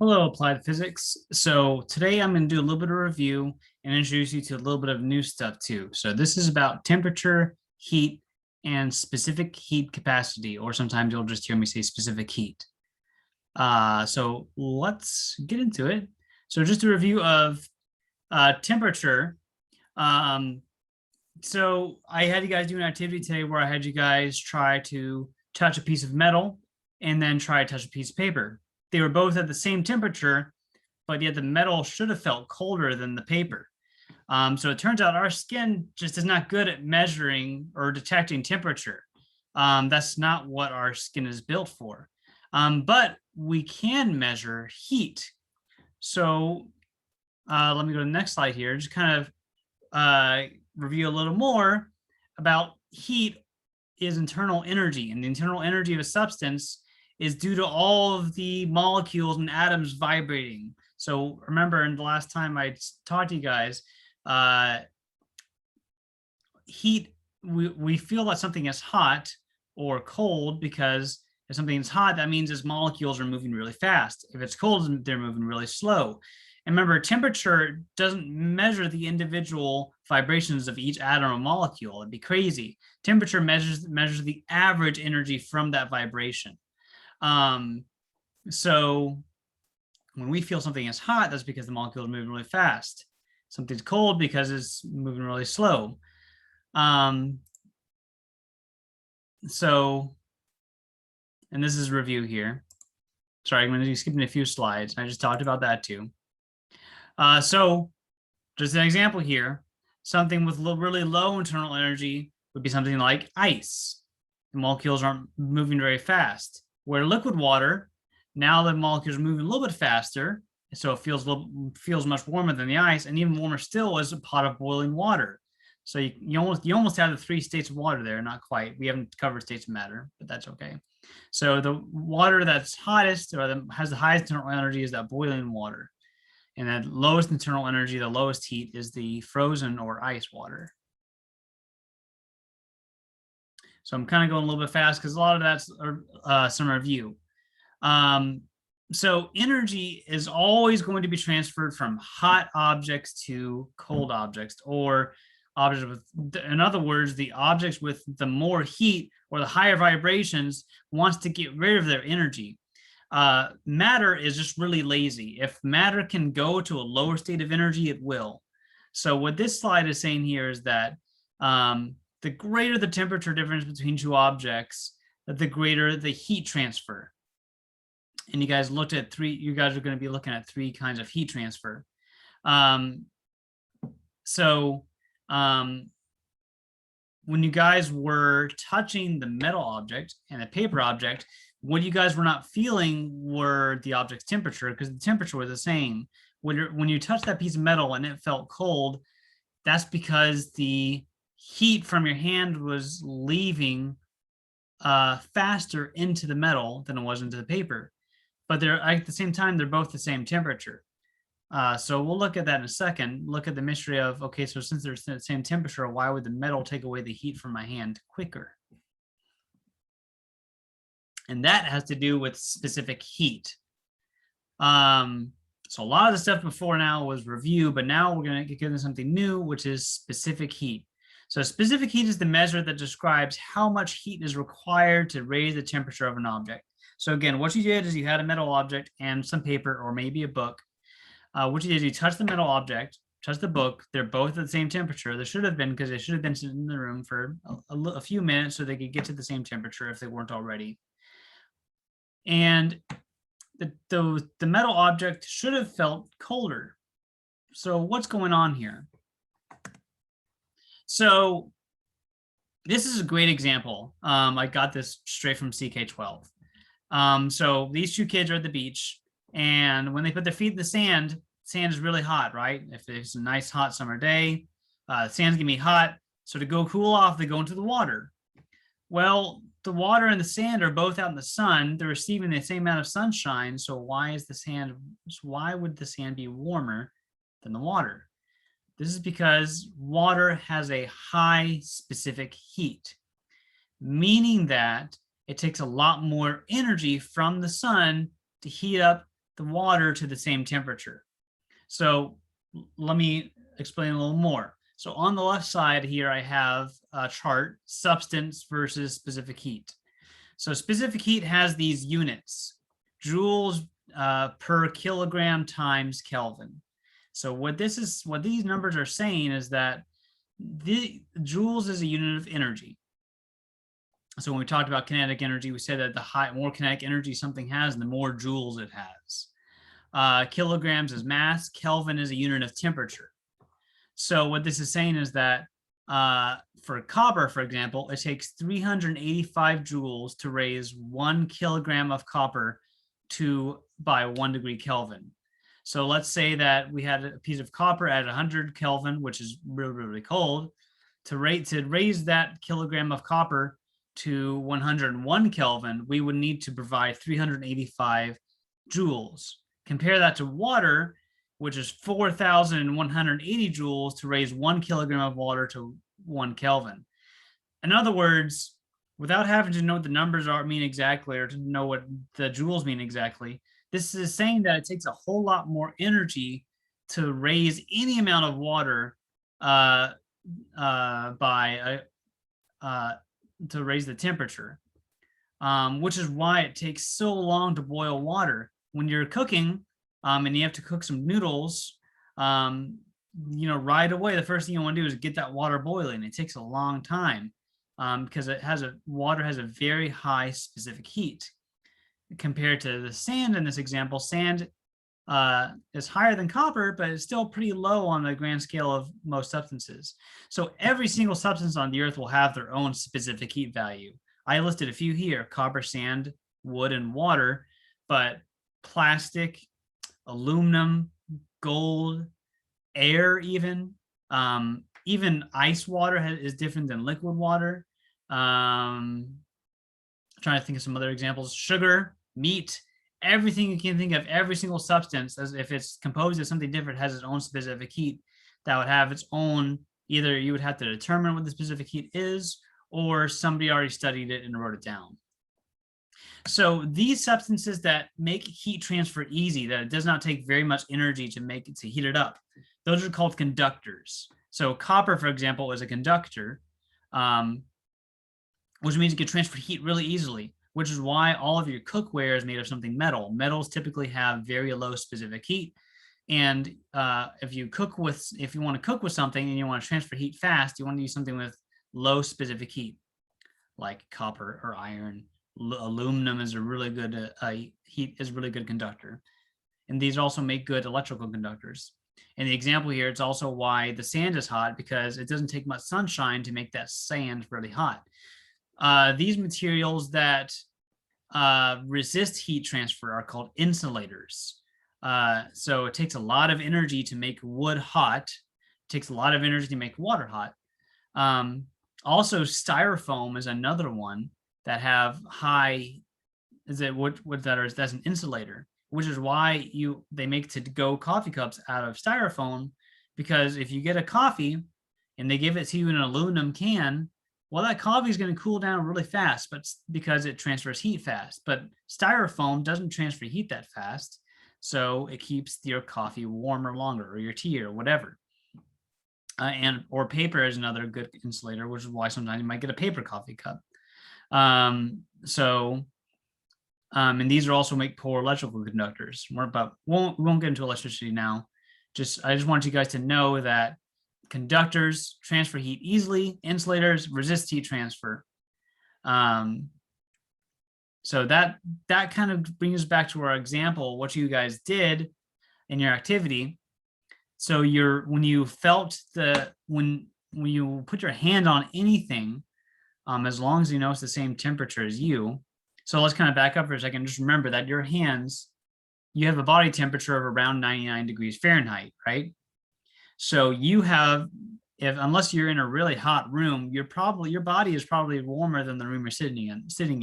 Hello, Applied Physics. So today I'm going to do a little bit of review and introduce you to a little bit of new stuff too. So this is about temperature, heat, and specific heat capacity, or sometimes you'll just hear me say specific heat. So let's get into it. So just a review of temperature. Um, so I had you guys do an activity today where I had you guys try to touch a piece of metal and then try to touch a piece of paper. They were both at the same temperature, but yet the metal should have felt colder than the paper. So it turns out our skin just is not good at measuring or detecting temperature. That's not what our skin is built for. But we can measure heat. So let me go to the next slide here. Just kind of review a little more about heat is internal energy, and the internal energy of a substance is due to all of the molecules and atoms vibrating. So remember, in the last time I talked to you guys, heat, we feel that something is hot or cold because if something is hot, that means its molecules are moving really fast. If it's cold, they're moving really slow. And remember, temperature doesn't measure the individual vibrations of each atom or molecule. It'd be crazy. Temperature measures the average energy from that vibration. So when we feel something is hot, that's because the molecule is moving really fast. Something's cold because it's moving really slow. So, and this is a review here. Sorry, I'm going to be skipping a few slides. I just talked about that too. So just an example here, something with really low internal energy would be something like ice. The molecules aren't moving very fast. Where liquid water, now the molecules are moving a little bit faster, so it feels much warmer than the ice, and even warmer still is a pot of boiling water. So you almost have the three states of water there, not quite. We haven't covered states of matter, but that's okay. So the water that's hottest or has the highest internal energy is that boiling water. And the lowest internal energy, the lowest heat, is the frozen or ice water. So I'm kind of going a little bit fast because a lot of that's some review. So energy is always going to be transferred from hot objects to cold objects, or objects with, in other words, the objects with the more heat or the higher vibrations wants to get rid of their energy. Matter is just really lazy. If matter can go to a lower state of energy, it will. So what this slide is saying here is that the greater the temperature difference between two objects, the greater the heat transfer. And you guys looked at you guys are going to be looking at three kinds of heat transfer. When you guys were touching the metal object and the paper object, what you guys were not feeling were the object's temperature, because the temperature was the same. When you touched that piece of metal and it felt cold, that's because the heat from your hand was leaving faster into the metal than it was into the paper. But they're at the same time, they're both the same temperature. So we'll look at that in a second. Look at the mystery of, okay, so since they're the same temperature, why would the metal take away the heat from my hand quicker? And that has to do with specific heat. So a lot of the stuff before now was review, but now we're going to get into something new, which is specific heat. So specific heat is the measure that describes how much heat is required to raise the temperature of an object. So again, what you did is you had a metal object and some paper or maybe a book. What you did is you touch the metal object, touch the book. They're both at the same temperature. They should have been, because they should have been sitting in the room for a few minutes so they could get to the same temperature if they weren't already. And the metal object should have felt colder. So what's going on here? So this is a great example. I got this straight from CK12. So these two kids are at the beach, and when they put their feet in the sand is really hot, right? If it's a nice hot summer day, the sand's gonna be hot. So to go cool off, they go into the water. Well, the water and the sand are both out in the sun. They're receiving the same amount of sunshine. So why would the sand be warmer than the water? This is because water has a high specific heat, meaning that it takes a lot more energy from the sun to heat up the water to the same temperature. So let me explain a little more. So on the left side here, I have a chart, substance versus specific heat. So specific heat has these units, joules per kilogram times Kelvin. So what these numbers are saying is that the joules is a unit of energy. So when we talked about kinetic energy, we said that the more kinetic energy something has, the more joules it has. Kilograms is mass. Kelvin is a unit of temperature. So what this is saying is that for copper, for example, it takes 385 joules to raise 1 kilogram of copper by 1 degree Kelvin. So let's say that we had a piece of copper at 100 Kelvin, which is really, really cold. To raise that kilogram of copper to 101 Kelvin, we would need to provide 385 joules. Compare that to water, which is 4,180 joules to raise 1 kilogram of water to 1 Kelvin. In other words, without having to know what the numbers mean exactly or to know what the joules mean exactly, this is saying that it takes a whole lot more energy to raise any amount of water to raise the temperature, which is why it takes so long to boil water. When you're cooking and you have to cook some noodles, right away, the first thing you want to do is get that water boiling. It takes a long time because water has a very high specific heat. Compared to the sand in this example, sand is higher than copper, but it's still pretty low on the grand scale of most substances. So every single substance on the earth will have their own specific heat value. I listed a few here: copper, sand, wood, and water, but plastic, aluminum, gold, air, even ice water is different than liquid water. Trying to think of some other examples: sugar, meat, everything you can think of, every single substance, as if it's composed of something different, has its own specific heat that would have its own, either you would have to determine what the specific heat is, or somebody already studied it and wrote it down. So these substances that make heat transfer easy, that it does not take very much energy to heat it up, those are called conductors. So copper, for example, is a conductor, which means it can transfer heat really easily, which is why all of your cookware is made of something metal. Metals typically have very low specific heat. And if you want to cook with something and you want to transfer heat fast, you want to use something with low specific heat, like copper or iron. Aluminum is a really good really good conductor. And these also make good electrical conductors. In the example here, it's also why the sand is hot, because it doesn't take much sunshine to make that sand really hot. These materials that resist heat transfer are called insulators. So it takes a lot of energy to make wood hot. It takes a lot of energy to make water hot. Also, styrofoam is another one that have high. That's an insulator, which is why they make to-go coffee cups out of styrofoam, because if you get a coffee and they give it to you in an aluminum can, well, that coffee is going to cool down really fast, but because it transfers heat fast. But styrofoam doesn't transfer heat that fast, so it keeps your coffee warmer longer, or your tea, or whatever. Or paper is another good insulator, which is why sometimes you might get a paper coffee cup. And these are also make poor electrical conductors. We won't get into electricity now. I just want you guys to know that conductors transfer heat easily. Insulators resist heat transfer. So that kind of brings us back to our example, what you guys did in your activity. So when you put your hand on anything, as long as you know it's the same temperature as you. So let's kind of back up for a second. Just remember that your hands, you have a body temperature of around 99 degrees Fahrenheit, right? So unless you're in a really hot room, your body is probably warmer than the room you're sitting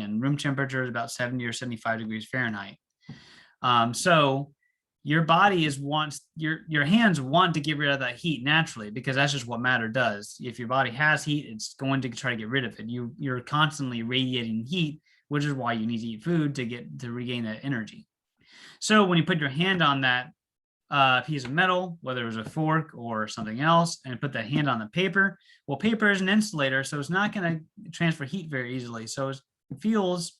in. Room temperature is about 70 or 75 degrees Fahrenheit. So your body your hands want to get rid of that heat naturally, because that's just what matter does. If your body has heat, it's going to try to get rid of it. You're constantly radiating heat, which is why you need to eat food to regain that energy. So when you put your hand on that piece of metal, whether it was a fork or something else, and put that hand on the paper, well, paper is an insulator, so it's not going to transfer heat very easily. So it feels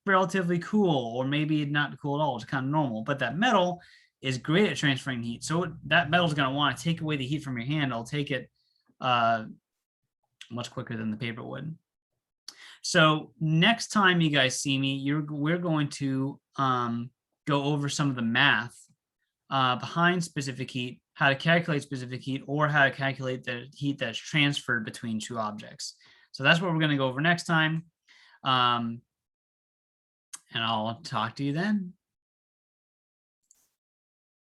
relatively cool, or maybe not cool at all. It's kind of normal, but that metal is great at transferring heat. So that metal is going to want to take away the heat from your hand. It'll take it uh, much quicker than the paper would. So next time you guys see me, we're going to go over some of the math behind specific heat, how to calculate specific heat, or how to calculate the heat that's transferred between two objects. So that's what we're going to go over next time. And I'll talk to you then.